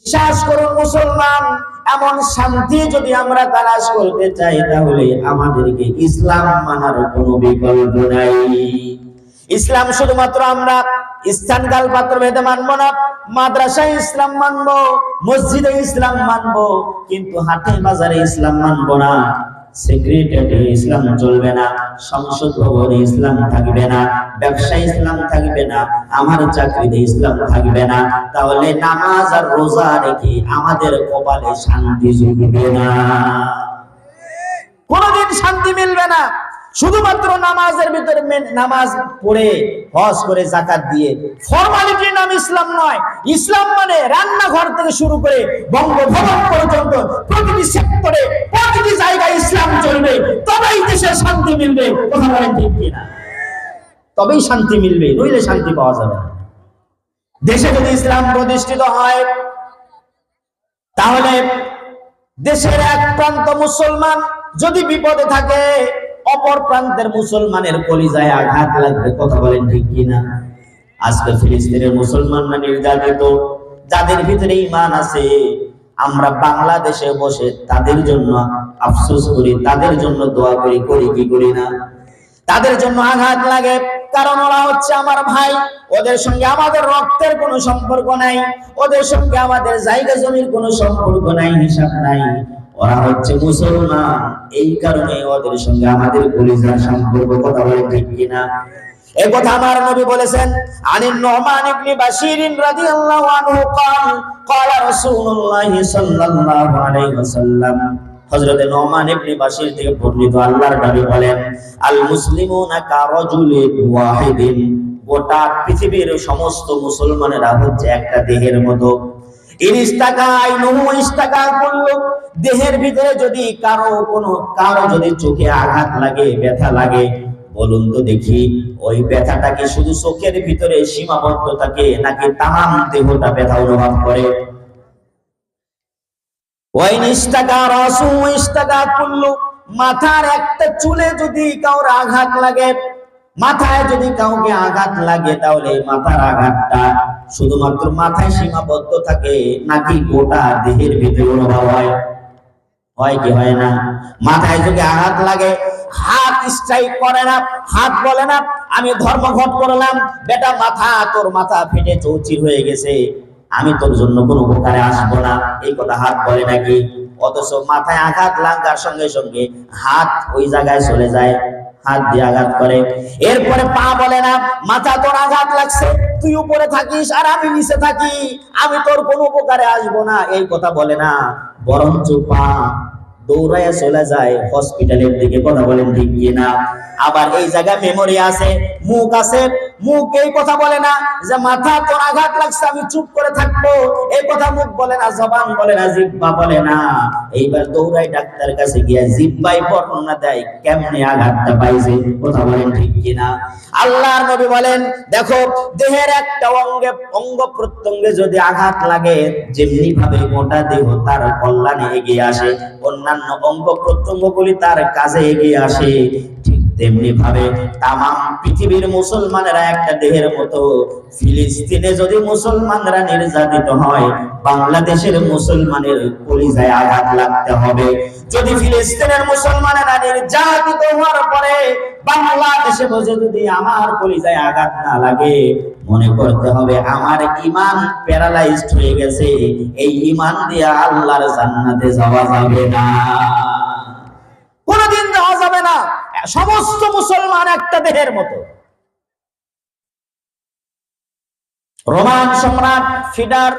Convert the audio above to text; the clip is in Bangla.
বিশ্বাস করুন মুসলমান, এমন শান্তি যদি আমরা তালাশ করতে চাই তাহলে আমাদেরকে ইসলাম মানার কোনো বিকল্প নাই। ইসলাম শুধুমাত্র আমরা স্থানকাল পাত্র ভেদে মানবো না, মাদ্রাসায় ইসলাম মানবো, মসজিদে ইসলাম মানবো, কিন্তু হাটে বাজারে ইসলাম মানবো না। সেক্রেটারিয়েটে ইসলাম চলবে না, সংসদ ভবনে ইসলাম থাকবে না, ব্যবসায় ইসলাম থাকবে না, আমার চাকরিতে ইসলাম থাকবে না। তাহলে নামাজ আর রোজা রেখে আমাদের কপালে শান্তি জুটবে না, কোনদিন শান্তি মিলবে না। শুধুমাত্র নামাজের ভিতরে নামাজ পড়ে হজ করে যাকাত দিয়ে ফরমালিটির নাম ইসলাম নয়। ইসলাম মানে রান্নাঘর থেকে শুরু করে বঙ্গভবন পর্যন্ত প্রতিটি সেক্টরে প্রতিটি জায়গায় ইসলাম চলবে, তবেই দেশে শান্তি মিলবে। কথা বলেন ঠিক কিনা? তবেই শান্তি মিলবে, নইলে শান্তি পাওয়া যাবে না। দেশে যদি ইসলাম প্রতিষ্ঠিত হয় তাহলে দেশের এক প্রান্ত মুসলমান যদি বিপদে থাকে অপর প্রান্তের মুসলমানের কলিজায় আঘাত লাগবে। কথা বলেন ঠিক কিনা? আজকে ফিলিস্তিনের মুসলমানরা নির্যাতিত, যাদের ভিতরে ঈমান আছে, আমরা বাংলাদেশে বসে তাদের জন্য আফসোস করি, তাদের জন্য দোয়া করি, করি কি করি না? তাদের জন্য আঘাত লাগে, কারণ ওরা হচ্ছে আমার ভাই, ওদের সঙ্গে আমাদের রক্তের কোনো সম্পর্ক নাই, ওদের সঙ্গে আমাদের জায়গা জমির কোনো সম্পর্ক নাই, হিসাব নাই। ওরা হচ্ছে মুসলমান, এই কারণে ওদের সঙ্গে আমাদের কলিজার সম্পর্ক। কথা বলে ঠিক কিনা? এই কথা আমার নবী বলেছেন। আনিন নুমান ইবনে বাশির রাদিয়াল্লাহু আনহু قال قال رسول الله সাল্লাল্লাহু আলাইহি ওয়াসাল্লাম, হযরত নুমান ইবনে বাশির থেকে বর্ণিত, আল্লাহর নবী বলেন, আল মুসলিমুনা কারাজুলিন ওয়াহিদিন, গোটা পৃথিবীর সমস্ত মুসলমানেরা হচ্ছে একটা দেহের মতো। দেহের ভিতরে যদি কারো যদি চোখে আঘাত লাগে, ব্যথা লাগে, বলুন তো দেখি ওই ব্যথাটা কি শুধু চোখের ভিতরে সীমাবদ্ধ থাকে নাকি তামাম দেহটা ব্যথা অনুভব করে? মাথার একটা চুলে যদি কাউর আঘাত লাগে, মাথায় যদি কাউকে আঘাত লাগে, তাহলে মাথার আঘাতটা শুধুমাত্র মাথায় সীমাবদ্ধ থাকে নাকি গোটা দেহের ভিতরে অনুভব হয়? হয় কি হয় না? মাথায় যদি আঘাত লাগে, হাত স্ট্রাইক করে না, হাত বলে না আমি ধর্মঘট করলাম, বেটা মাথা, তোর মাথা ফেটে চৌচির হয়ে গেছে, আমি তোর জন্য কোনো উপকারে আসবো না, এই কথা হাত বলে নাকি? অথচ মাথায় আঘাত লাগার সঙ্গে সঙ্গে হাত ওই জায়গায় চলে যায়, হাত দিয়ে আঘাত করে। এরপরে পা বলে না মাথা তোর আঘাত লাগছে, তুই উপরে থাকিস আর আমি নিচে থাকি, আমি তোর কোনো উপকারে আসবো না, এই কথা বলে না, বরঞ্চ পা দৌড়াইয়া চলে যায় হসপিটালের দিকে। কথা বলেন ঠিক কিনা? আবার এই জায়গায় মেমোরি আছে, মুখ আছে, মুখ এই কথা বলে না যে মাথা তোর আঘাত লাগছে আমি চুপ করে থাকবো, এই কথা মুখ বলে না, জবান বলে না, জিহ্বা বলে না। এইবার দৌড়াই ডাক্তার কাছে গিয়া জিহ্বাই বর্ণনা দেয় কেমনে আঘাতটা পাইছে। কথা বলেন ঠিক কিনা? আল্লাহর নবী বলেন, দেখো দেহের একটা অঙ্গ প্রত্যঙ্গে যদি আঘাত লাগে, যেমনি ভাবে গোটা দেহ তার কল্যাণে এগিয়ে আসে, অন্যান্য অঙ্গ প্রত্যঙ্গগুলি তার কাজে এগিয়ে আসে, ঠিক তেমনি ভাবে তামাম পৃথিবীর মুসলমানেরা একটা দেহের মতো। ফিলিস্তিনে যদি মুসলমানরা নির্যাতিত হয়, বাংলাদেশের মুসলমানের কলিজায় আঘাত লাগতে হবে। যদি ফিলিস্তিনের মুসলমানেরা নির্যাতিত হওয়ার পরে বাংলাদেশে বসে যদি আমার কলিজায় আঘাত না লাগে, মনে করতে হবে আমার ঈমান প্যারালাইজড হয়ে গেছে, এই ঈমান দিয়ে আল্লাহর জান্নাতে যাওয়া যাবে না, কোনদিন যাওয়া যাবে না। সমস্ত মুসলমান একটা দেহের মতো। রোমান সম্রাট ফিডার